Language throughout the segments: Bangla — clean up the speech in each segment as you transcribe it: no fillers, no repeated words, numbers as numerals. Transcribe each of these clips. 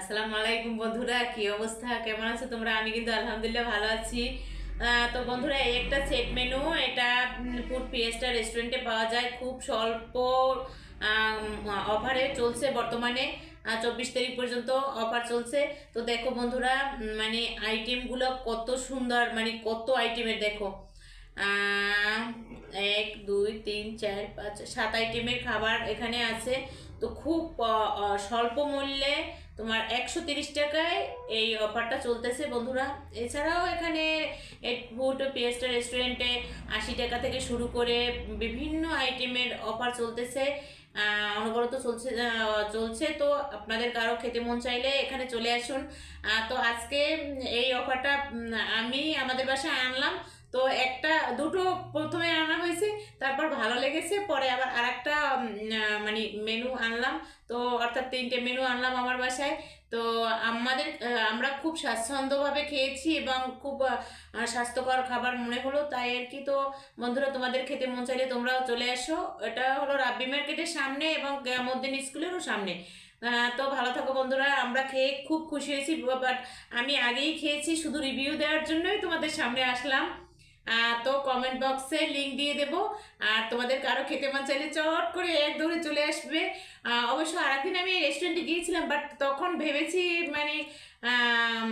আসসালামু আলাইকুম বন্ধুরা, কি অবস্থা, কেমন আছো তোমরা? আমি কিন্তু আলহামদুলিল্লাহ ভালো আছি। তো বন্ধুরা, এই একটা সেট মেনু, এটা ফুড ফিয়েস্টা রেস্টুরেন্টে পাওয়া যায় খুব স্বল্প অফারে চলছে বর্তমানে। 24 তারিখ পর্যন্ত অফার চলছে। তো দেখো বন্ধুরা, মানে আইটেমগুলো কত সুন্দর, মানে কত আইটেমের দেখো। আহ, 1 2 3 4 5 7 আইটেমের খাবার এখানে আছে। তো খুব স্বল্প মূল্যে তোমার 130 টাকায় এই অফারটা চলতেছে বন্ধুরা। এছাড়াও এখানে ফুড ফিয়েস্টা রেস্টুরেন্টে 80 টাকা থেকে শুরু করে বিভিন্ন আইটেমের অফার চলতেছে। অনবরত চলছে। তো আপনাদের কারো খেতে মন চাইলে এখানে চলে আসুন। তো আজকে এই অফারটা আমি আমাদের বাসায় আনলাম। তো একটা দুটো প্রথমে আনা হয়েছে, তারপর ভালো লেগেছে, পরে আবার আরেকটা মানে মেনু আনলাম। তো অর্থাৎ 3টে মেনু আনলাম আমার বাসায়। তো আমরা খুব স্বাচ্ছন্দ্যভাবে খেয়েছি এবং খুব স্বাস্থ্যকর খাবার মনে হলো, তাই আর কি। তো বন্ধুরা, তোমাদের খেতে মন চাইলে তোমরাও চলে আসো। এটা হলো রাব্বি মার্কেটের সামনে এবং মদ্দিন স্কুলেরও সামনে। তো ভালো থাকো বন্ধুরা, আমরা খেয়ে খুব খুশি হয়েছি, বাট আমি আগেই খেয়েছি, শুধু রিভিউ দেওয়ার জন্যই তোমাদের সামনে আসলাম। তো কমেন্ট বক্সে লিংক দিয়ে দেব। আর তোমাদের কারো খেতে মন চাইলে চট করে এক দৌড়ে চলে আসবে। অবশ্য আরেকদিন আমি রেস্টুরেন্টে গিয়েছিলাম, বাট তখন ভেবেছি মানে আম,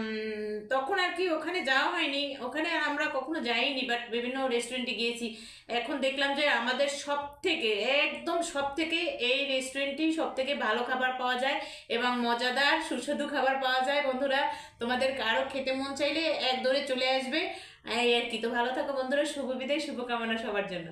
তখন আর কি ওখানে যাওয়া হয়নি, ওখানে আর আমরা কখনো যাইনি, বাট বিভিন্ন রেস্টুরেন্টে গিয়েছি। এখন দেখলাম যে আমাদের সব থেকে, একদম সব থেকে এই রেস্টুরেন্টেই সব থেকে ভালো খাবার পাওয়া যায় এবং মজাদার সুস্বাদু খাবার পাওয়া যায় বন্ধুরা। তোমাদের কারো খেতে মন চাইলে এক দৌড়ে চলে আসবে। এই আর কি। তো ভালো থাকো বন্ধুরা, শুভ বিদায়, শুভকামনা সবার জন্য।